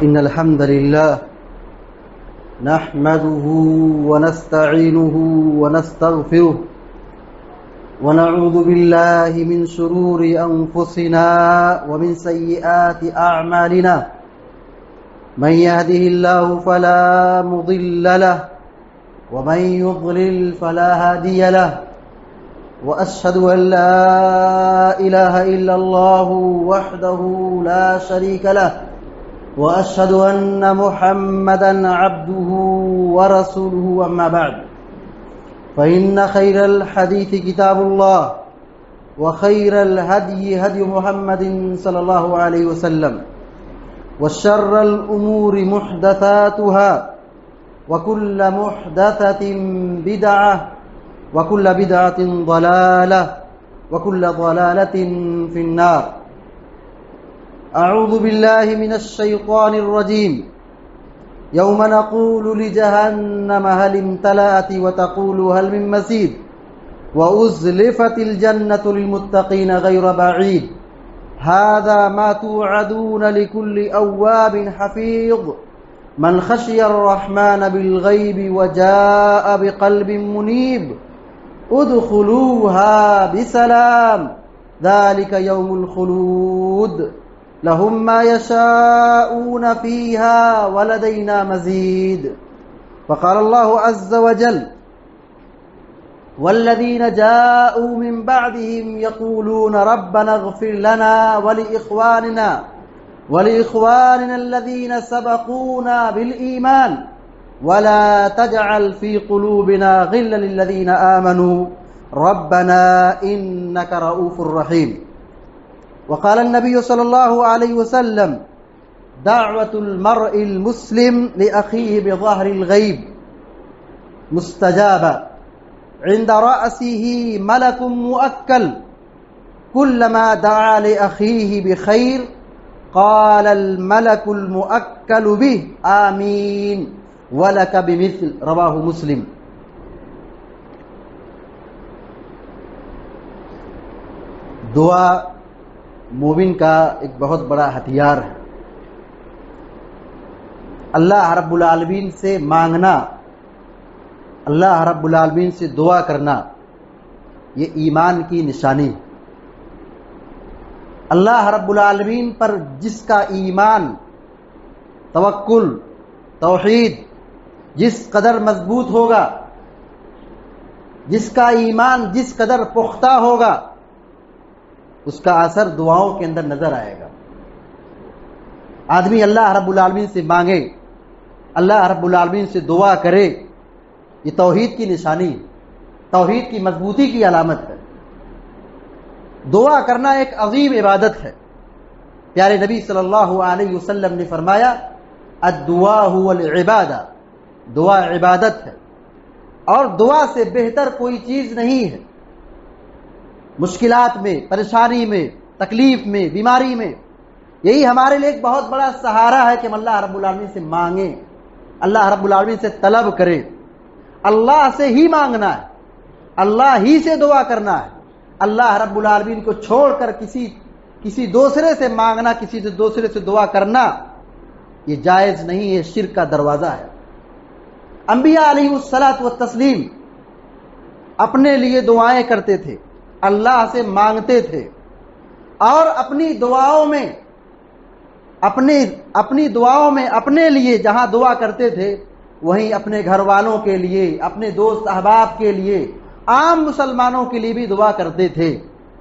إن الحمد لله نحمده ونستعينه ونستغفره ونعوذ بالله من شرور أنفسنا ومن سيئات أعمالنا من يهده الله فلا مضل له ومن يضلل فلا هادي له وأشهد أن لا إله إلا الله وحده لا شريك له وأشهد أن محمدا عبده ورسوله أما بعد فإن خير الحديث كتاب الله وخير الهدي هدي محمد صلى الله عليه وسلم وشر الأمور محدثاتها وكل محدثة بدعة وكل بدعة ضلالة وكل ضلالة في النار. أعوذ بالله من الشيطان الرجيم. يوم نقول لجهنم هل امتلأت وتقول هل من مزيد وأزلفت الجنة للمتقين غير بعيد هذا ما توعدون لكل أواب حفيظ من خشي الرحمن بالغيب وجاء بقلب منيب ادخلوها بسلام ذلك يوم الخلود لهم ما يشاءون فيها ولدينا مزيد. فقال الله عز وجل والذين جاءوا من بعدهم يقولون ربنا اغفر لنا ولإخواننا الذين سبقونا بالإيمان ولا تجعل في قلوبنا غلا للذين آمنوا ربنا إنك رؤوف رحيم. وقال النبي صلى الله عليه وسلم دعوة المرء المسلم لأخيه بظهر الغيب مستجابة عند رأسه ملك مؤكل كلما دعا لأخيه بخير قال الملك المؤكل به آمين ولك بمثل رواه مسلم. دعا مومن کا ایک بہت بڑا ہتھیار ہے. اللہ رب العالمین سے مانگنا، اللہ رب العالمین سے دعا کرنا یہ ایمان کی نشانی. اللہ رب العالمین پر جس کا ایمان، توکل، توحید جس قدر مضبوط ہوگا، جس کا ایمان جس قدر پختہ ہوگا، اس کا اثر دعاؤں کے اندر نظر آئے گا. آدمی اللہ رب العالمین سے مانگے، اللہ رب العالمین سے دعا کرے، یہ توحید کی نشانی، توحید کی مضبوطی کی علامت ہے. دعا کرنا ایک عظیم عبادت ہے. پیارے نبی صلی اللہ علیہ وسلم نے فرمایا الدعاء هو العبادہ، دعا عبادت ہے اور دعا سے بہتر کوئی چیز نہیں ہے. مشکلات میں، پریشانی میں، تکلیف میں، بیماری میں یہی ہمارے لیے ایک بہت بڑا سہارا ہے کہ ہم اللہ رب العالمین سے مانگیں، اللہ رب العالمین سے طلب کریں. اللہ سے ہی مانگنا ہے، اللہ ہی سے دعا کرنا ہے. اللہ رب العالمین کو چھوڑ کر کسی دوسرے سے مانگنا، کسی دوسرے سے دعا کرنا یہ جائز نہیں ہے، شرک کا دروازہ ہے. انبیاء علیہ الصلاۃ والتسلیم اپنے لیے دعائیں کرتے تھے، اللہ سے مانگتے تھے اور اپنی دعاؤں میں اپنے لیے جہاں دعا کرتے تھے وہیں اپنے گھر والوں کے لیے، اپنے دوست احباب کے لیے، عام مسلمانوں کے لیے بھی دعا کرتے تھے.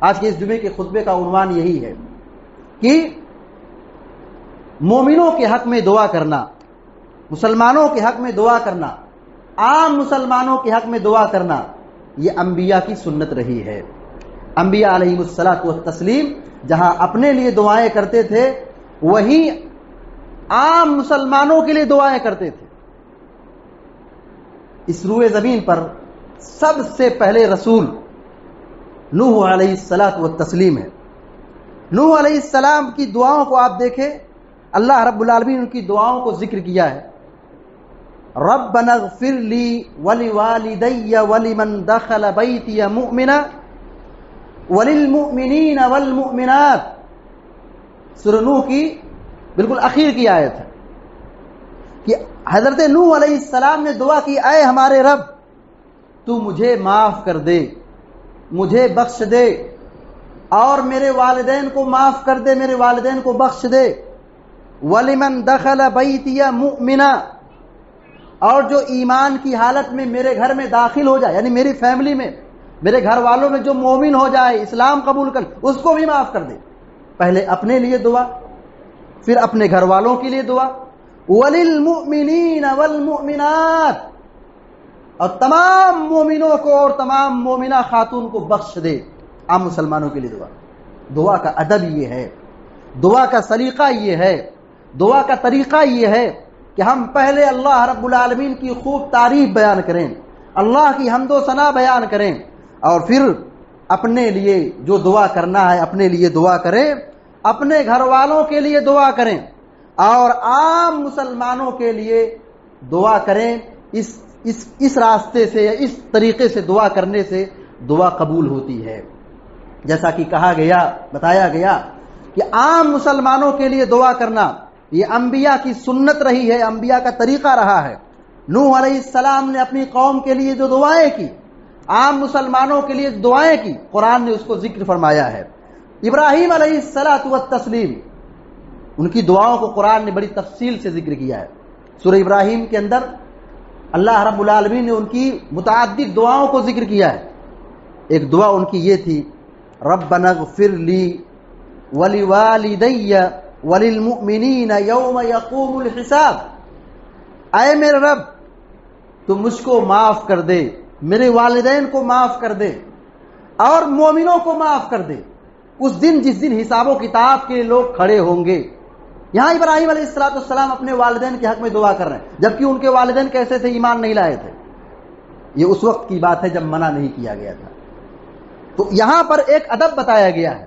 آج کے اس جمعے کے خطبے کا عنوان یہی ہے کہ مومنوں کے حق میں دعا کرنا، مسلمانوں کے حق میں دعا کرنا، عام مسلمانوں کے حق میں دعا کرنا یہ انبیاء کی سنت رہی ہے. انبیاء علیہ الصلاۃ والتسلیم جہاں اپنے لیے دعائیں کرتے تھے وہیں عام مسلمانوں کے لیے دعائیں کرتے تھے. اس روئے زمین پر سب سے پہلے رسول نوح علیہ الصلاۃ والتسلیم ہے. نوح علیہ السلام کی دعاؤں کو آپ دیکھیں، اللہ رب العالمین ان کی دعاؤں کو ذکر کیا ہے. ربنا اغفر لی ولوالدی ولمن دخل بیتی مؤمنا وللمؤمنین والمؤمنات. سورہ نوح کی بالکل اخیر کی آیت ہے. کہ حضرت نوح علیہ السلام نے دعا کی، اے ہمارے رب تو مجھے معاف کر دے، مجھے بخش دے، اور میرے والدین کو معاف کر دے، میرے والدین کو بخش دے، وَلِمَنْ دَخَلَ بَيْتِيَ مُؤْمِنًا، اور جو ایمان کی حالت میں میرے گھر میں داخل ہو جائے، یعنی میری فیملی میں، میرے گھر والوں میں جو مومن ہو جائے، اسلام قبول کر، اس کو بھی معاف کر دے۔ پہلے اپنے لیے دعا، پھر اپنے گھر والوں کے لیے دعا، وَلِلْمُؤْمِنِينَ وَالْمُؤْمِنَاتِ، اور تمام مومنوں کو اور تمام مومنہ خاتون کو بخش دے۔ عام مسلمانوں کے لیے دعا۔ دعا کا ادب یہ ہے، دعا کا سلیقہ یہ ہے، دعا کا طریقہ یہ ہے کہ ہم پہلے اللہ رب العالمین کی خوب تعریف بیان کریں، اللہ کی حمد و ثنا بیان کریں، اور پھر اپنے لیے جو دعا کرنا ہے اپنے لیے دعا کریں، اپنے گھر والوں کے لیے دعا کریں، اور عام مسلمانوں کے لیے دعا کریں۔ اس راستے سے یا اس طریقے سے دعا کرنے سے دعا قبول ہوتی ہے۔ جیسا کہ کہا گیا، بتایا گیا کہ عام مسلمانوں کے لیے دعا کرنا یہ انبیاء کی سنت رہی ہے، انبیاء کا طریقہ رہا ہے۔ نوح علیہ السلام نے اپنی قوم کے لیے جو دعائیں کی، عام مسلمانوں کے لیے دعائیں کی، قرآن نے اس کو ذکر فرمایا ہے۔ ابراہیم علیہ الصلاۃ والتسلیم، ان کی دعاؤں کو قرآن نے بڑی تفصیل سے ذکر کیا ہے۔ سورہ ابراہیم کے اندر اللہ رب العالمین نے ان کی متعدد دعاؤں کو ذکر کیا ہے۔ ایک دعا ان کی یہ تھی، ربنا اغفر لی ولوالدی وللمؤمنین یوم یقوم الحساب، اے میرے رب تو مجھ کو معاف کر دے، میرے والدین کو معاف کر دے، اور مومنوں کو معاف کر دے اس دن جس دن حساب و کتاب کے لوگ کھڑے ہوں گے۔ یہاں ابراہیم علیہ السلام اپنے والدین کے حق میں دعا کر رہے ہیں، جبکہ ان کے والدین کیسے تھے؟ ایمان نہیں لائے تھے۔ یہ اس وقت کی بات ہے جب منع نہیں کیا گیا تھا۔ تو یہاں پر ایک ادب بتایا گیا ہے،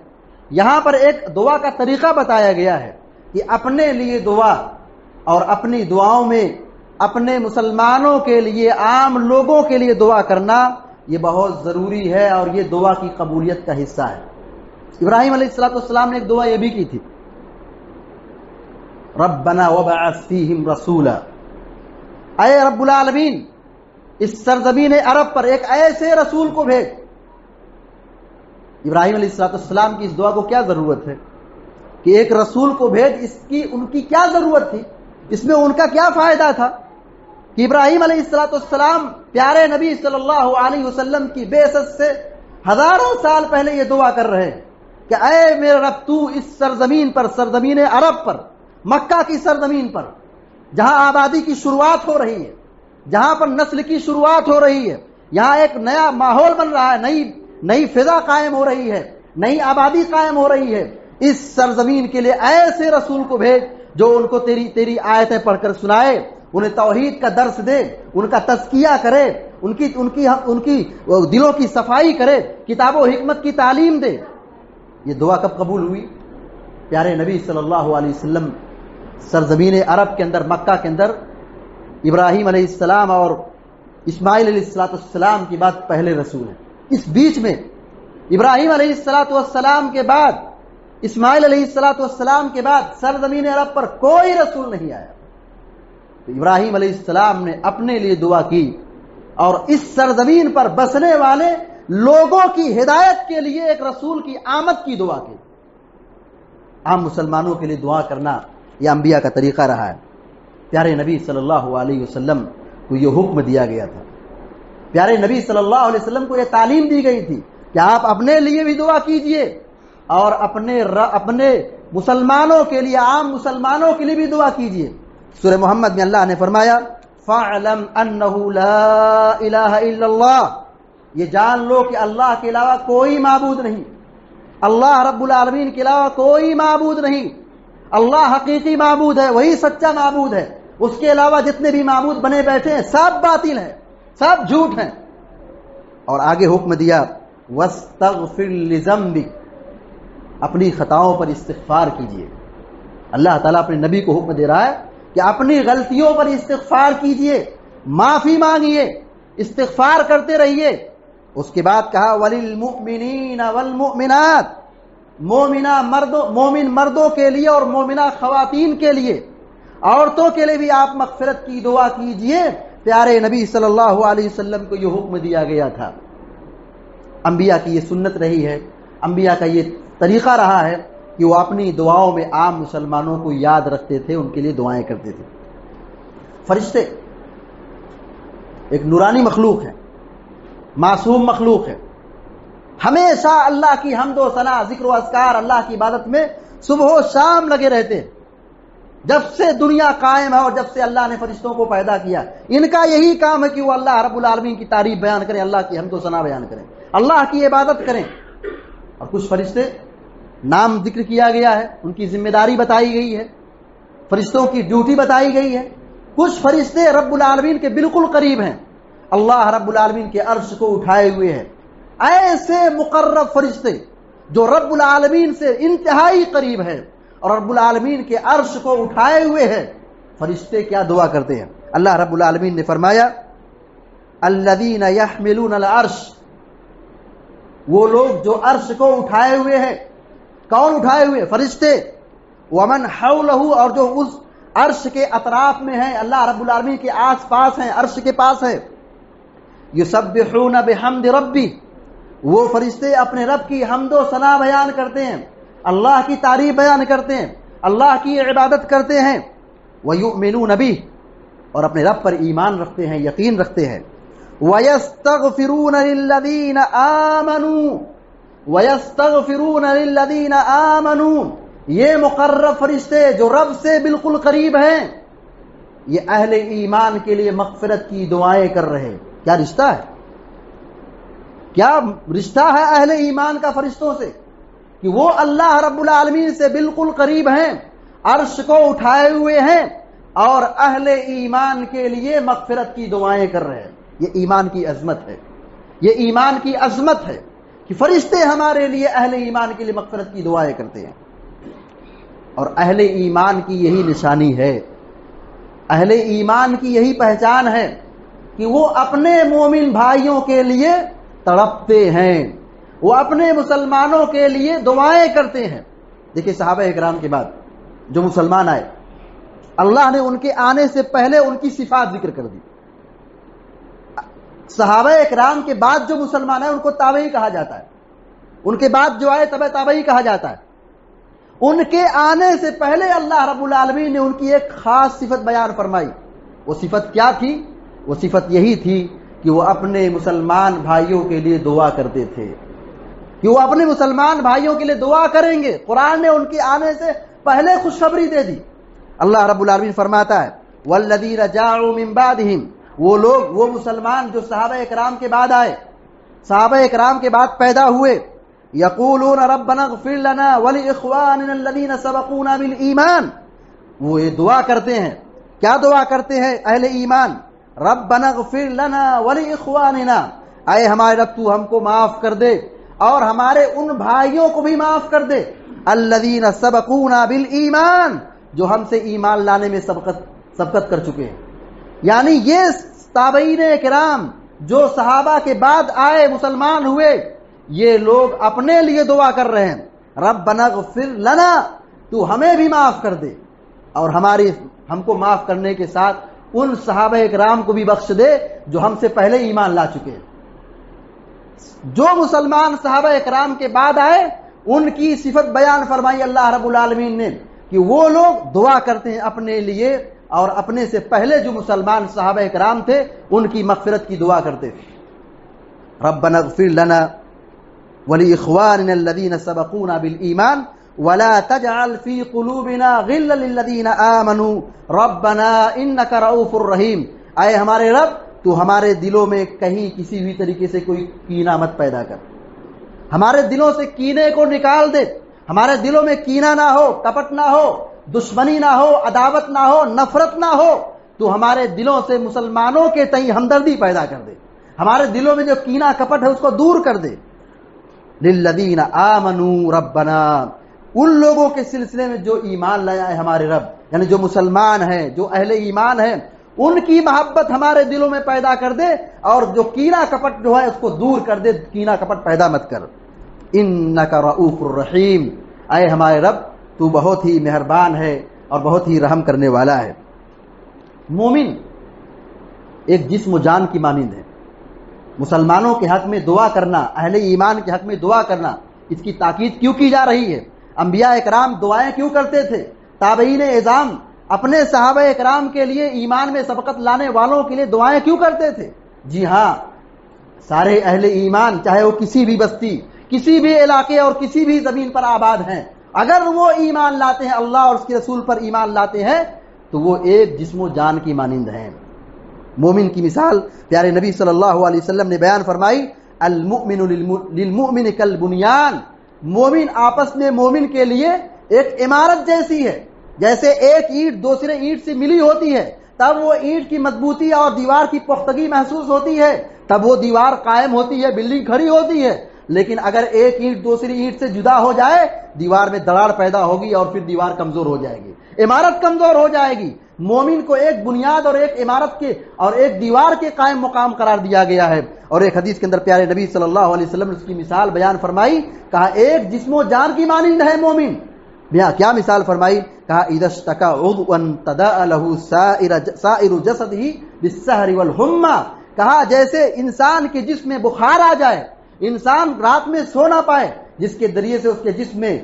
یہاں پر ایک دعا کا طریقہ بتایا گیا ہے کہ اپنے لیے دعا، اور اپنی دعاؤں میں اپنے مسلمانوں کے لیے، عام لوگوں کے لیے دعا کرنا یہ بہت ضروری ہے، اور یہ دعا کی قبولیت کا حصہ ہے۔ ابراہیم علیہ السلام نے ایک دعا یہ بھی کی تھی، ربنا وابعث فیہم رسولا، اے رب العالمین اس سرزمین عرب پر ایک ایسے رسول کو بھیج۔ ابراہیم علیہ السلام کی اس دعا کو کیا ضرورت ہے کہ ایک رسول کو بھیج؟ ان کی کیا ضرورت تھی؟ اس میں ان کا کیا فائدہ تھا کہ ابراہیم علیہ السلام پیارے نبی صلی اللہ علیہ وسلم کی بعثت سے ہزاروں سال پہلے یہ دعا کر رہے ہیں کہ اے میرے رب تو اس سرزمین پر، سرزمین عرب پر، مکہ کی سرزمین پر، جہاں آبادی کی شروعات ہو رہی ہے، جہاں پر نسل کی شروعات ہو رہی ہے، یہاں ایک نیا ماحول بن رہا ہے، نئی فضا قائم ہو رہی ہے، نئی آبادی قائم ہو رہی ہے، اس سرزمین کے لیے ایسے رسول کو بھیج جو ان کو تیری آیتیں پڑھ کر سنائے، انہیں توحید کا درس دے، ان کا تزکیہ کرے، ان کی دلوں کی صفائی کرے، کتاب و حکمت کی تعلیم دے۔ یہ دعا کب قبول ہوئی؟ پیارے نبی صلی اللہ علیہ وسلم سرزمین عرب کے اندر، مکہ کے اندر ابراہیم علیہ السلام اور اسماعیل علیہ السلام کی بات پہلے رسول ہے۔ اس بیچ میں ابراہیم علیہ السلام کے بعد، اسماعیل علیہ السلام کے بعد سرزمین عرب پر کوئی رسول نہیں آیا۔ تو ابراہیم علیہ السلام نے اپنے لیے دعا کی، اور اس سرزمین پر بسنے والے لوگوں کی ہدایت کے لیے ایک رسول کی آمد کی دعا کی۔ عام مسلمانوں کے لیے دعا کرنا یہ انبیاء کا طریقہ رہا ہے۔ پیارے نبی صلی اللہ علیہ وسلم کو یہ حکم دیا گیا تھا، پیارے نبی صلی اللہ علیہ وسلم کو یہ تعلیم دی گئی تھی کہ آپ اپنے لیے بھی دعا کیجئے، اور اپنے مسلمانوں کے لیے، عام مسلمانوں کے لیے بھی دعا کیجئے۔ سورہ محمد میں اللہ نے فرمایا فَاعْلَمْ أَنَّهُ لَا إِلَهَ إِلَّا اللَّهُ، یہ جان لو کہ اللہ کے علاوہ کوئی معبود نہیں، اللہ رب العالمین کے علاوہ کوئی معبود نہیں، اللہ حقیقی معبود ہے، وہی سچا معبود ہے، اس کے علاوہ جتنے بھی معبود بنے بیٹھے ہیں سب باطل ہیں، سب جھوٹ ہیں۔ اور آگے حکم دیا وَاسْتَغْفِرْ لِذَنبِكَ، اپنی خطاؤں پر استغفار کیجئے۔ اللہ تعالیٰ اپنے نبی کو حکم دے رہا ہے کہ اپنی غلطیوں پر استغفار کیجئے، معافی مانگیے، استغفار کرتے رہیے۔ اس کے بعد کہا وَلِلْمُؤْمِنِينَ وَالْمُؤْمِنَاتِ، مومن مردوں کے لیے اور مومنہ خواتین کے لیے، عورتوں کے لیے بھی آپ مغفرت کی دعا کیجئے۔ پیارے نبی صلی اللہ علیہ وسلم کو یہ حکم دیا گیا تھا۔ انبیاء کی یہ سنت رہی ہے، انبیاء کا یہ طریقہ رہا ہے کہ وہ اپنی دعاؤں میں عام مسلمانوں کو یاد رکھتے تھے، ان کے لیے دعائیں کرتے تھے۔ فرشتے ایک نورانی مخلوق ہے، معصوم مخلوق ہے، ہمیشہ اللہ کی حمد و ثنا، ذکر و اذکار، اللہ کی عبادت میں صبح و شام لگے رہتے ہیں۔ جب سے دنیا قائم ہے اور جب سے اللہ نے فرشتوں کو پیدا کیا، ان کا یہی کام ہے کہ وہ اللہ رب العالمین کی تعریف بیان کریں، اللہ کی حمد و ثنا بیان کریں، اللہ کی عبادت کریں۔ اور کچھ فرشتے نام ذکر کیا گیا ہے، ان کی ذمہ داری بتائی گئی ہے، فرشتوں کی ڈیوٹی بتائی گئی ہے۔ کچھ فرشتے رب العالمین کے بالکل قریب ہیں، اللہ رب العالمین کے عرش کو اٹھائے ہوئے ہیں۔ ایسے مقرب فرشتے جو رب العالمین سے انتہائی قریب ہے اور رب العالمین کے عرش کو اٹھائے ہوئے ہیں، فرشتے کیا دعا کرتے ہیں؟ اللہ رب العالمین نے فرمایا الذین یحملون العرش، وہ لوگ جو عرش کو اٹھائے ہوئے ہیں۔ کون اٹھائے ہوئے؟ فرشتے۔ ومن حولہ، اور جو اس عرش کے اطراف میں ہیں، اللہ رب العالمین کے آس پاس ہیں، عرش کے پاس ہے۔ یسبحون بحمد ربی، وہ فرشتے اپنے رب کی حمد و ثنا بیان کرتے ہیں، اللہ کی تعریف بیان کرتے ہیں، اللہ کی عبادت کرتے ہیں۔ وَيُؤْمِنُونَ بِهِ، اور اپنے رب پر ایمان رکھتے ہیں، یقین رکھتے ہیں۔ وَيَسْتَغْفِرُونَ لِلَّذِينَ آمَنُوا، وَيَسْتَغْفِرُونَ لِلَّذِينَ آمَنُوا، یہ مقرب فرشتے جو رب سے بالکل قریب ہیں، یہ اہل ایمان کے لیے مغفرت کی دعائیں کر رہے ہیں۔ کیا رشتہ ہے؟ کیا رشتہ ہے اہل ایمان کا فرشتوں سے کہ وہ اللہ رب العالمین سے بالکل قریب ہیں، عرش کو اٹھائے ہوئے ہیں اور اہل ایمان کے لیے مغفرت کی دعائیں کر رہے ہیں۔ یہ ایمان کی عظمت ہے، یہ ایمان کی عظمت ہے کہ فرشتے ہمارے لیے، اہل ایمان کے لیے مغفرت کی دعائیں کرتے ہیں۔ اور اہل ایمان کی یہی نشانی ہے، اہل ایمان کی یہی پہچان ہے کہ وہ اپنے مومن بھائیوں کے لیے تڑپتے ہیں، وہ اپنے مسلمانوں کے لیے دعائیں کرتے ہیں۔ دیکھیں صحابہ اکرام کے بعد جو مسلمان آئے، اللہ نے ان کے آنے سے پہلے ان کی صفات ذکر کر دی۔ صحابہ اکرام کے بعد جو مسلمان آئے ان کو تابعی کہا جاتا ہے، ان کے بعد جو آئے تبع تابعی کہا جاتا ہے۔ ان کے آنے سے پہلے اللہ رب العالمین نے ان کی ایک خاص صفت بیان فرمائی۔ وہ صفت کیا تھی؟ وہ صفت یہی تھی کہ وہ اپنے مسلمان بھائیوں کے لیے دعا کرتے تھے، کہ وہ اپنے مسلمان بھائیوں کے لیے دعا کریں گے۔ قرآن نے ان کے آنے سے پہلے خوشخبری دے دی۔ اللہ رب العالمین فرماتا ہے والذین جاءوا من بعدہم، وہ لوگ، وہ مسلمان جو صحابہ اکرام کے بعد آئے، صحابہ اکرام کے بعد پیدا ہوئے، یقولون ربنا اغفر لنا ولاخواننا الذین سبقونا بالایمان، وہ یہ دعا کرتے ہیں۔ کیا دعا کرتے ہیں اہل ایمان؟ ربنا اغفر لنا ولاخواننا، اے ہمارے رب تو ہم کو معاف کر دے اور ہمارے ان بھائیوں کو بھی معاف کر دے، الذین سبقونا بالایمان، جو ہم سے ایمان لانے میں سبقت کر چکے ہیں۔ یعنی یہ تابعین کرام جو صحابہ کے بعد آئے، مسلمان ہوئے، یہ لوگ اپنے لیے دعا کر رہے ہیں، ربنا اغفر لنا، تو ہمیں بھی معاف کر دے اور ہم کو معاف کرنے کے ساتھ ان صحابہ کرام کو بھی بخش دے جو ہم سے پہلے ایمان لا چکے ہیں۔ جو مسلمان صحابہ کرام کے بعد آئے ان کی صفت بیان فرمائی اللہ رب العالمین نے کہ وہ لوگ دعا کرتے ہیں اپنے لیے اور اپنے سے پہلے جو مسلمان صحابہ کرام تھے ان کی مغفرت کی دعا کرتے تھے۔ ربنا اغفر لنا ولاخواننا الذين سبقونا بالایمان ولا تجعل في قلوبنا غلا للذين آمنوا ربنا انك رؤوف رحیم، اے ہمارے رب تو ہمارے دلوں میں کہیں کسی بھی طریقے سے کوئی کینہ مت پیدا کر، ہمارے دلوں سے کینے کو نکال دے، ہمارے دلوں میں کینہ نہ ہو، کپٹ نہ ہو، دشمنی نہ ہو، عداوت نہ ہو، نفرت نہ ہو، تو ہمارے دلوں سے مسلمانوں کے تئیں ہمدردی پیدا کر دے، ہمارے دلوں میں جو کینہ کپٹ ہے اس کو دور کر دے۔ للذین آمنوا ربنا، ان لوگوں کے سلسلے میں جو ایمان لایا ہے ہمارے رب، یعنی جو مسلمان ہیں، جو اہل ایمان ہیں، ان کی محبت ہمارے دلوں میں پیدا کر دے اور جو کینہ کپٹ جو ہے اس کو دور کر دے، کینہ کپٹ پیدا مت کر۔ انک رؤوف الرحیم، اے ہمارے رب تو بہت ہی مہربان ہے، اور بہت ہی رحم کرنے والا ہے۔ مومن ایک جسم و جان کی مانند ہے۔ مسلمانوں کے حق میں دعا کرنا، اہل ایمان کے حق میں دعا کرنا، اس کی تاکید کیوں کی جا رہی ہے؟ انبیاء اکرام دعائیں کیوں کرتے تھے؟ تابعین اعظام اپنے صحابہ اکرام کے لیے، ایمان میں سبقت لانے والوں کے لیے دعائیں کیوں کرتے تھے؟ جی ہاں، سارے اہل ایمان چاہے وہ کسی بھی بستی، کسی بھی علاقے اور کسی بھی زمین پر آباد ہیں، اگر وہ ایمان لاتے ہیں، اللہ اور اس کے رسول پر ایمان لاتے ہیں، تو وہ ایک جسم و جان کی مانند ہیں۔ مومن کی مثال پیارے نبی صلی اللہ علیہ وسلم نے بیان فرمائی، المؤمن للمؤمن کالبنیان، مومن آپس میں مومن کے لیے ایک عمارت جیسی ہے۔ جیسے ایک اینٹ دوسرے اینٹ سے ملی ہوتی ہے، تب وہ اینٹ کی مضبوطی اور دیوار کی پختگی محسوس ہوتی ہے، تب وہ دیوار قائم ہوتی ہے، بلڈنگ کھڑی ہوتی ہے۔ لیکن اگر ایک اینٹ دوسری اینٹ سے جدا ہو جائے، دیوار میں دراڑ پیدا ہوگی اور پھر دیوار کمزور ہو جائے گی، عمارت کمزور ہو جائے گی۔ مومن کو ایک بنیاد اور ایک عمارت کے اور ایک دیوار کے قائم مقام قرار دیا گیا ہے۔ اور ایک حدیث کے اندر پیارے نبی صلی اللہ علیہ وسلم نے اس کی مثال بیان فرمائی، کہا ایک جسم و جان کی مانند ہے مومن۔ کیا مثال فرمائی؟ کہا اذا اشتكى عضوا تداعى له سائر جسده بالسهر والحمى، کہا جیسے انسان کے جسم میں بخار آ جائے، انسان رات میں سو نہ پائے، جس کے ذریعے سے اس کے جسم میں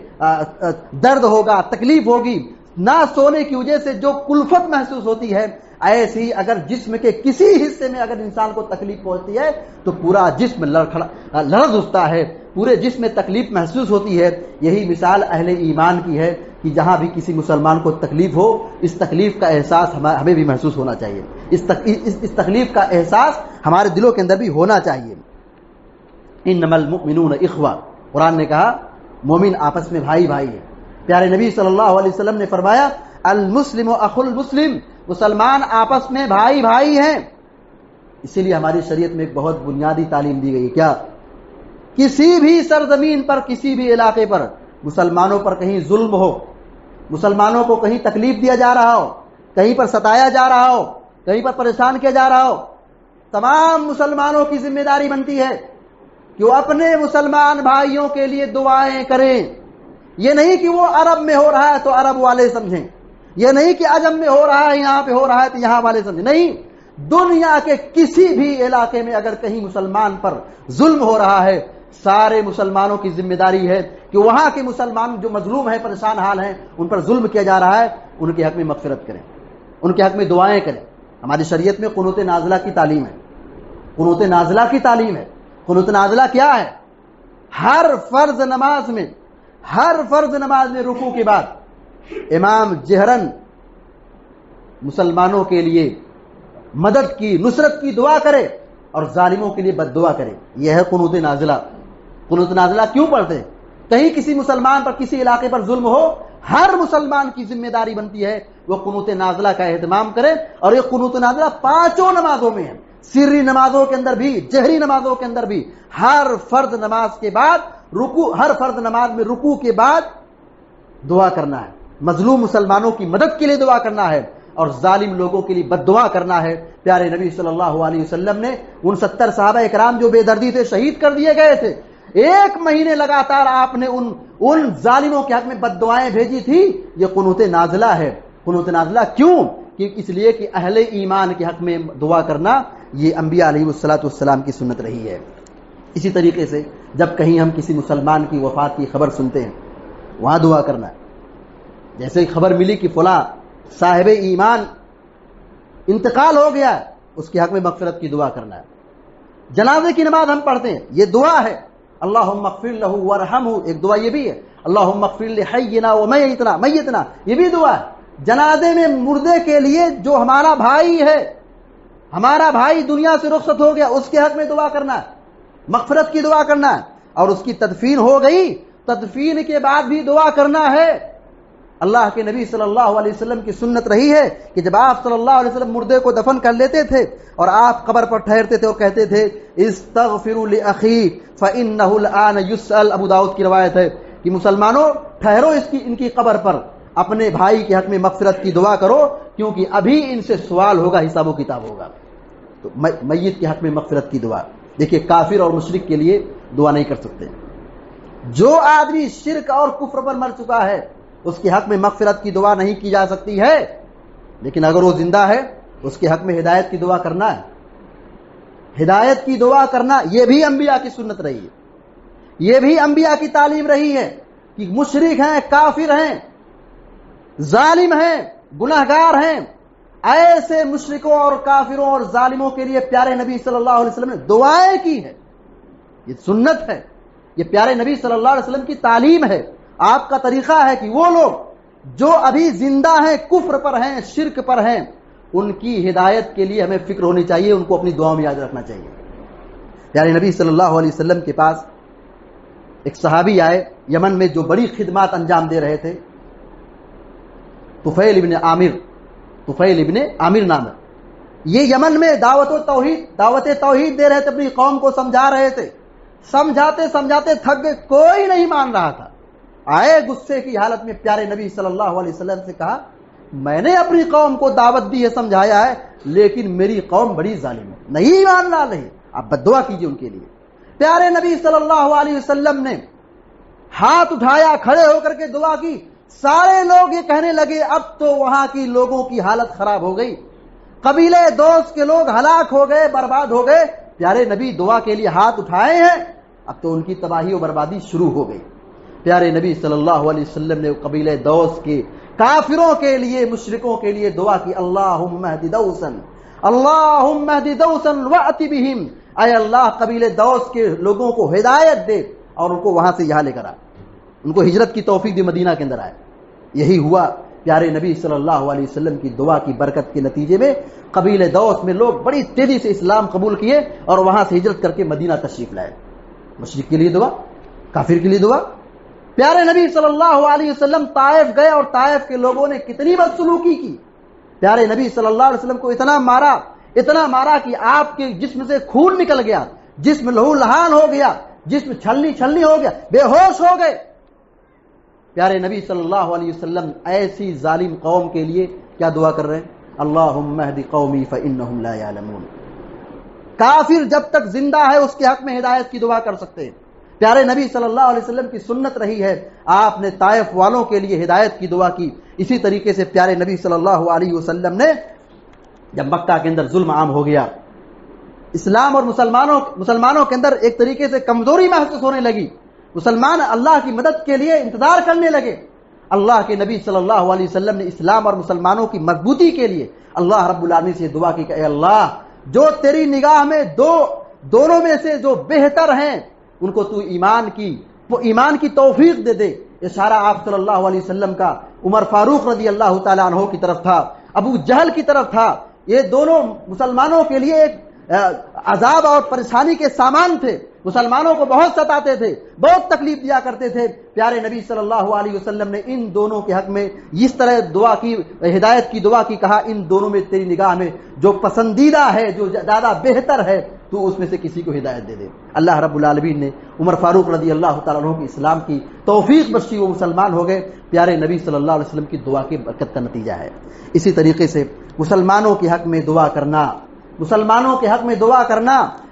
درد ہوگا، تکلیف ہوگی، نہ سونے کی وجہ سے جو کلفت محسوس ہوتی ہے، ایسی ہی اگر جسم کے کسی حصے میں اگر انسان کو تکلیف پہنچتی ہے تو پورا جسم لرز اٹھتا ہے، پورے جسم میں تکلیف محسوس ہوتی ہے۔ یہی مثال اہل ایمان کی ہے کہ جہاں بھی کسی مسلمان کو تکلیف ہو، اس تکلیف کا احساس ہمیں بھی محسوس ہونا چاہیے، اس تکلیف کا احساس ہمارے دلوں کے اندر بھی ہونا چاہیے۔ انما المؤمنون اخوہ، قرآن نے کہا مومن آپس میں بھائی بھائی ہے۔ پیارے نبی صلی اللہ علیہ وسلم نے فرمایا المسلم اخو المسلم، مسلمان آپس میں بھائی بھائی ہیں۔ اسی لیے ہماری شریعت میں ایک بہت بنیادی تعلیم دی گئی ہے، کیا؟ کسی بھی سرزمین پر، کسی بھی علاقے پر مسلمانوں پر کہیں ظلم ہو، مسلمانوں کو کہیں تکلیف دیا جا رہا ہو، کہیں پر ستایا جا رہا ہو، کہیں پر پریشان کیا جا رہا ہو، تمام مسلمانوں کی ذمہ داری بنتی ہے کہ وہ اپنے مسلمان بھائیوں کے لیے دعائیں کریں۔ یہ نہیں کہ وہ عرب میں ہو رہا ہے تو عرب والے سمجھیں، یہ نہیں کہ عجم میں ہو رہا ہے، یہاں پہ ہو رہا ہے تو یہاں والے سمجھیں، نہیں، دنیا کے کسی بھی علاقے میں اگر کہیں مسلمان پر ظلم ہو رہا ہے، سارے مسلمانوں کی ذمہ داری ہے کہ وہاں کے مسلمان جو مظلوم ہیں، پریشان حال ہیں، ان پر ظلم کیا جا رہا ہے، ان کے حق میں مغفرت کریں، ان کے حق میں دعائیں کریں۔ ہماری شریعت میں قنوت نازلہ کی تعلیم ہے، قنوت نازلہ کی تعلیم ہے۔ قنوت نازلہ کیا ہے؟ ہر فرض نماز میں رکوع کے بعد امام جہرن مسلمانوں کے لیے مدد کی، نصرت کی دعا کرے اور ظالموں کے لیے بد دعا کرے، یہ ہے قنوت نازلہ۔ قنوت نازلہ کیوں پڑھتے ہیں؟ کہیں کسی مسلمان پر، کسی علاقے پر ظلم ہو، ہر مسلمان کی ذمہ داری بنتی ہے وہ قنوت نازلہ کا اہتمام کرے۔ اور یہ قنوت نازلہ پانچوں نمازوں میں ہے، سری نمازوں کے اندر بھی، جہری نمازوں کے اندر بھی، ہر فرض نماز کے بعد رکوع، ہر فرض نماز میں رکوع کے بعد دعا کرنا ہے، مظلوم مسلمانوں کی مدد کے لیے دعا کرنا ہے اور ظالم لوگوں کے لیے بد دعا کرنا ہے۔ پیارے نبی صلی اللہ علیہ وسلم نے ان 70 صحابہ اکرام جو بے دردی سے شہید کر دیے گئے تھے، 1 مہینے لگاتار آپ نے ان ظالموں کے حق میں بد دعائیں بھیجی تھی۔ یہ قنوت نازلہ ہے۔ قنوت نازلہ کیوں؟ کہ اس لیے کہ اہل ایمان کے حق میں دعا کرنا یہ انبیاء علیہ الصلوۃ والسلام کی سنت رہی ہے۔ اسی طریقے سے جب کہیں ہم کسی مسلمان کی وفات کی خبر سنتے ہیں، وہاں دعا کرنا ہے۔ جیسے خبر ملی کہ فلاں صاحب ایمان انتقال ہو گیا ہے، اس کے حق میں مغفرت کی دعا کرنا ہے۔ جنازے کی نماز ہم پڑھتے ہیں، یہ دعا ہے، اللہم اغفر لہ وارحمہ، ایک دعا یہ بھی ہے، اللہم اغفر لحینا ومیتنا، یہ بھی دعا ہے۔ جنازے میں مردے کے لیے جو ہمارا بھائی ہے، ہمارا بھائی دنیا سے رخصت ہو گیا، اس کے حق میں دعا کرنا ہے، مغفرت کی دعا کرنا ہے۔ اور اس کی تدفین ہو گئی، تدفین کے بعد بھی دعا کرنا ہے۔ اللہ کے نبی صلی اللہ علیہ وسلم کی سنت رہی ہے کہ جب آپ صلی اللہ علیہ وسلم مردے کو دفن کر لیتے تھے اور آپ قبر پر ٹھہرتے تھے اور کہتے تھے استغفروا لاخی فانہ الان یسأل، ابو داؤد کی روایت ہے کہ مسلمانوں ٹھہرو ان کی قبر پر، اپنے بھائی کے حق میں مغفرت کی دعا کرو کیونکہ ابھی ان سے سوال ہوگا، حساب و کتاب ہوگا۔ تو میت کے حق میں مغفرت کی دعا، دیکھیے کافر اور مشرک کے لیے دعا نہیں کر سکتے۔ جو آدمی شرک اور کفر پر مر چکا ہے اس کے حق میں مغفرت کی دعا نہیں کی جا سکتی ہے، لیکن اگر وہ زندہ ہے اس کے حق میں ہدایت کی دعا کرنا ہے۔ ہدایت کی دعا کرنا یہ بھی انبیاء کی سنت رہی ہے، یہ بھی انبیاء کی تعلیم رہی ہے کہ مشرک ہیں، کافر ہیں، ظالم ہیں، گناہگار ہیں، ایسے مشرکوں اور کافروں اور ظالموں کے لیے پیارے نبی صلی اللہ علیہ وسلم نے دعائیں کی ہے۔ یہ سنت ہے، یہ پیارے نبی صلی اللہ علیہ وسلم کی تعلیم ہے، آپ کا طریقہ ہے کہ وہ لوگ جو ابھی زندہ ہیں، کفر پر ہیں، شرک پر ہیں، ان کی ہدایت کے لیے ہمیں فکر ہونی چاہیے، ان کو اپنی دعاؤں میں یاد رکھنا چاہیے۔ پیارے نبی صلی اللہ علیہ وسلم کے پاس ایک صحابی آئے یمن میں جو بڑی خدمات انجام دے رہے تھے، طفیل ابن عامر نام ہے۔ یہ یمن میں دعوت توحید دے رہے تھے، اپنی قوم کو سمجھا رہے تھے، سمجھاتے سمجھاتے تھک گئے، کوئی نہیں مان رہا تھا۔ آئے غصے کی حالت میں پیارے نبی صلی اللہ علیہ وسلم سے کہا، میں نے اپنی قوم کو دعوت دی ہے، سمجھایا ہے، لیکن میری قوم بڑی ظالم ہے، نہیں مان رہا، نہیں، آپ بد دعا کیجیے ان کے لیے۔ پیارے نبی صلی اللہ علیہ وسلم نے ہاتھ اٹھایا، کھڑے ہو کر کے دعا کی۔ سارے لوگ یہ کہنے لگے اب تو وہاں کی لوگوں کی حالت خراب ہو گئی، قبیلے دوست کے لوگ ہلاک ہو گئے، برباد ہو گئے۔ پیارے نبی دعا کے لیے ہاتھ اٹھائے ہیں، اب تو ان کی تباہی و بربادی شروع ہو گئی۔ پیارے نبی صلی اللہ علیہ وسلم نے قبیلے دوس کے کافروں کے لیے، مشرکوں کے لیے دعا کی، اللہم اہد دوسا، اللہم اہد دوسا وأت بہم، اے اللہ قبیلے دوس کے لوگوں کو ہدایت دے اور ان کو وہاں سے یہاں لے کر آ، ان کو ہجرت کی توفیق دی، مدینہ کے اندر آئے۔ یہی ہوا، پیارے نبی صلی اللہ علیہ وسلم کی دعا کی برکت کے نتیجے میں قبیلے دوس میں لوگ بڑی تیزی سے اسلام قبول کیے اور وہاں سے ہجرت کر کے مدینہ تشریف لائے۔ مشرک کے لیے دعا، کافر کے لیے دعا۔ پیارے نبی صلی اللہ علیہ وسلم طائف گئے اور طائف کے لوگوں نے کتنی بدسلوکی کی، پیارے نبی صلی اللہ علیہ وسلم کو اتنا مارا کہ آپ کے جسم سے خون نکل گیا، جسم لہو لہان ہو گیا، جسم چھلنی ہو گیا، بے ہوش ہو گئے۔ پیارے نبی صلی اللہ علیہ وسلم ایسی ظالم قوم کے لیے کیا دعا کر رہے ہیں؟ اللہم اہد قومی فانہم لا یعلمون۔ کافر جب تک زندہ ہے اس کے حق میں ہدایت کی دعا کر سکتے ہیں۔ پیارے نبی صلی اللہ علیہ وسلم کی سنت رہی ہے، آپ نے طائف والوں کے لیے ہدایت کی دعا کی۔ اسی طریقے سے پیارے نبی صلی اللہ علیہ وسلم نے جب مکہ کے اندر ظلم عام ہو گیا، اسلام اور مسلمانوں کے اندر ایک طریقے سے کمزوری محسوس ہونے لگی، مسلمان اللہ کی مدد کے لیے انتظار کرنے لگے، اللہ کے نبی صلی اللہ علیہ وسلم نے اسلام اور مسلمانوں کی مضبوطی کے لیے اللہ رب العالمین سے دعا کی کہ اے اللہ، جو تیری نگاہ میں دونوں میں سے جو بہتر ہیں ان کو تو ایمان کی توفیق دے دے۔ اشارہ آپ صلی اللہ علیہ وسلم کا عمر فاروق رضی اللہ تعالیٰ عنہ کی طرف تھا، ابو جہل کی طرف تھا۔ یہ دونوں مسلمانوں کے لیے ایک عذاب اور پریشانی کے سامان تھے، مسلمانوں کو بہت ستاتے تھے، بہت تکلیف دیا کرتے تھے۔ پیارے نبی صلی اللہ علیہ وسلم نے ان دونوں کے حق میں اس طرح دعا کی، ہدایت کی دعا کی، کہا ان دونوں میں تیری نگاہ میں جو پسندیدہ ہے، جو زیادہ بہتر ہے، تو اس میں سے کسی کو ہدایت دے دے۔ اللہ رب العالمین نے عمر فاروق رضی اللہ تعالیٰ عنہ کی اسلام کی توفیق بخشی، وہ مسلمان ہو گئے۔ پیارے نبی صلی اللہ علیہ وسلم کی دعا کی برکت کا نتیجہ ہے۔ اسی طریقے سے مسلمانوں کے حق میں دعا کرنا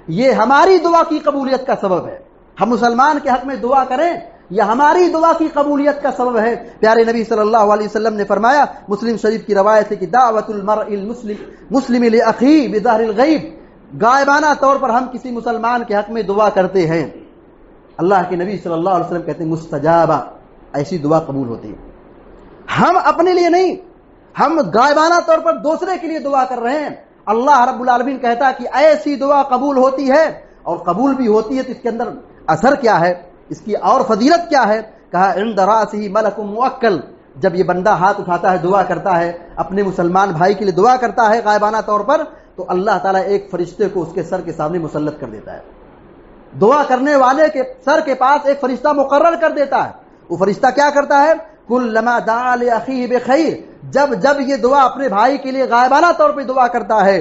یہ ہماری دعا کی قبولیت کا سبب ہے۔ ہم مسلمان کے حق میں دعا کریں، یہ ہماری دعا کی قبولیت کا سبب ہے۔ پیارے نبی صلی اللہ علیہ وسلم نے فرمایا، مسلم شریف کی روایت ہے کہ دعوت المرء المسلم لاخیہ بظاہر الغیب، غائبانہ طور پر ہم کسی مسلمان کے حق میں دعا کرتے ہیں، اللہ کے نبی صلی اللہ علیہ وسلم کہتے ہیں مستجابہ، ایسی دعا قبول ہوتی ہے۔ ہم اپنے لیے نہیں، ہم غائبانہ طور پر دوسرے کے لیے دعا کر رہے ہیں۔ اللہ رب العالمین کہتا ہے کہ ایسی دعا قبول ہوتی ہے، اور قبول بھی ہوتی ہے تو اس کے اندر اثر کیا ہے، اس کی اور فضیلت کیا ہے؟ کہا عند راسہ ملک موکل، جب یہ بندہ ہاتھ اٹھاتا ہے، دعا کرتا ہے، اپنے مسلمان بھائی کے لیے دعا کرتا ہے غائبانہ طور پر، تو اللہ تعالیٰ ایک فرشتے کو اس کے سر کے سامنے مسلط کر دیتا ہے، دعا کرنے والے کے سر کے پاس ایک فرشتہ مقرر کر دیتا ہے۔ وہ فرشتہ کیا کرتا ہے؟ کلما دعا لاخیہ بخیر، جب یہ دعا اپنے بھائی کے لیے غائبانہ طور پہ دعا کرتا ہے،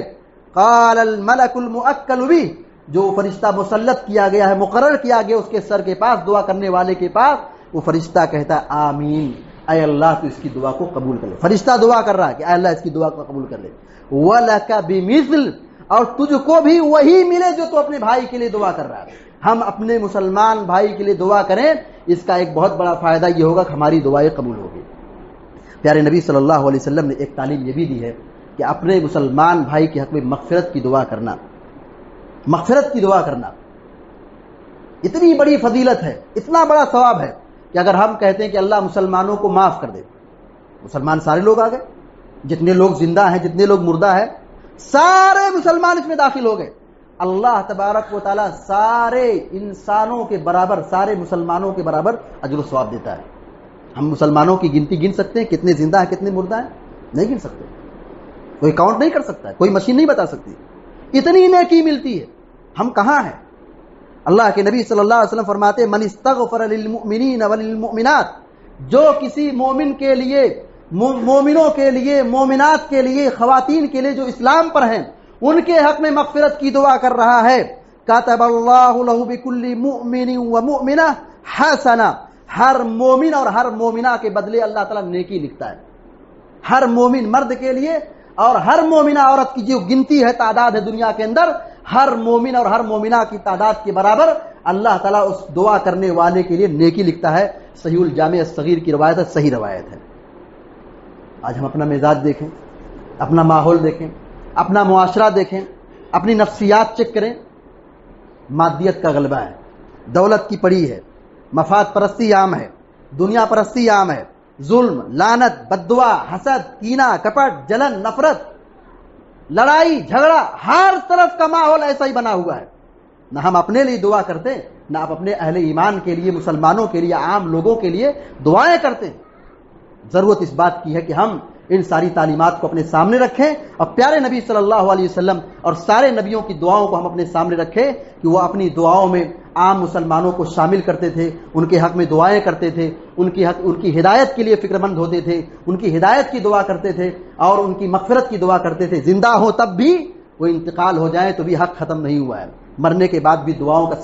قال الملک المؤکل بہ، جو فرشتہ مسلط کیا گیا ہے، مقرر کیا گیا اس کے سر کے پاس، دعا کرنے والے کے پاس، وہ فرشتہ کہتا ہے آمین، اے اللہ تو اس کی دعا کو قبول کر لے۔ فرشتہ دعا کر رہا ہے کہ اے اللہ اس کی دعا کو قبول کر لے۔ وَلَكَ بِمِثْلِ، اور تجھ کو بھی وہی ملے جو تو اپنے بھائی کے لیے دعا کر رہا ہے۔ ہم اپنے مسلمان بھائی کے لیے دعا کریں، اس کا ایک بہت بڑا فائدہ یہ ہوگا کہ ہماری دعائیں قبول ہوگی۔ پیارے نبی صلی اللہ علیہ وسلم نے ایک تعلیم یہ بھی دی ہے کہ اپنے مسلمان بھائی کے حق میں مغفرت کی دعا کرنا، مغفرت کی دعا کرنا اتنی بڑی فضیلت ہے، اتنا بڑا ثواب ہے کہ اگر ہم کہتے ہیں کہ اللہ مسلمانوں کو معاف کر دے، مسلمان سارے لوگ آ گئے، جتنے لوگ زندہ ہیں جتنے لوگ مردہ ہیں سارے مسلمان اس میں داخل ہو گئے، اللہ تبارک و تعالیٰ سارے انسانوں کے برابر، سارے مسلمانوں کے برابر اجر و ثواب دیتا ہے۔ ہم مسلمانوں کی گنتی گن سکتے ہیں کتنے زندہ ہیں کتنے مردہ ہیں؟ نہیں گن سکتے، کوئی کاؤنٹ نہیں کر سکتا ہے، کوئی مشین نہیں بتا سکتی، اتنی نیکی ملتی ہے۔ ہم کہاں ہیں؟ اللہ کے نبی صلی اللہ علیہ وسلم فرماتے ہیں من استغفر للمؤمنین وللمؤمنات، جو کسی مومن کے لیے، مومنوں کے لیے، مومنات کے لیے، خواتین کے لیے جو اسلام پر ہیں ان کے حق میں مغفرت کی دعا کر رہا ہے، کاتب اللہ لہ بکل مؤمن ومؤمنہ حسنہ، ہر مومن اور ہر مومنہ کے بدلے اللہ تعالیٰ نیکی لکھتا ہے، ہر مومن مرد کے لیے اور ہر مومنہ عورت کی جو گنتی ہے، تعداد ہے دنیا کے اندر، ہر مومن اور ہر مومنہ کی تعداد کے برابر اللہ تعالیٰ اس دعا کرنے والے کے لیے نیکی لکھتا ہے۔ صحیح الجامع الصغیر کی روایت ہے، صحیح روایت ہے۔ آج ہم اپنا مزاج دیکھیں، اپنا ماحول دیکھیں، اپنا معاشرہ دیکھیں، اپنی نفسیات چیک کریں، مادیت کا غلبہ ہے، دولت کی پڑی ہے، مفاد پرستی عام ہے، دنیا پرستی عام ہے، ظلم، لعنت، بددعا، حسد، کینہ، کپٹ، جلن، نفرت، لڑائی جھگڑا، ہر طرف کا ماحول ایسا ہی بنا ہوا ہے۔ نہ ہم اپنے لیے دعا کرتے ہیں، نہ آپ اپنے اہل ایمان کے لیے، مسلمانوں کے لیے، عام لوگوں کے لیے دعائیں کرتے ہیں۔ ضرورت اس بات کی ہے کہ ہم ان ساری تعلیمات کو اپنے سامنے رکھیں اور پیارے نبی صلی اللہ علیہ وسلم اور سارے نبیوں کی دعاؤں کو ہم اپنے سامنے رکھیں کہ وہ اپنی دعاؤں میں عام مسلمانوں کو شامل کرتے تھے، ان کے حق میں دعائیں کرتے تھے، ان کی ہدایت کے لیے فکر مند ہوتے تھے، ان کی ہدایت کی دعا کرتے تھے اور ان کی مغفرت کی دعا کرتے تھے۔ زندہ ہو تب بھی، وہ انتقال ہو جائیں تو بھی حق ختم نہیں ہوا ہے، مرنے کے بعد بھی دعاؤں کا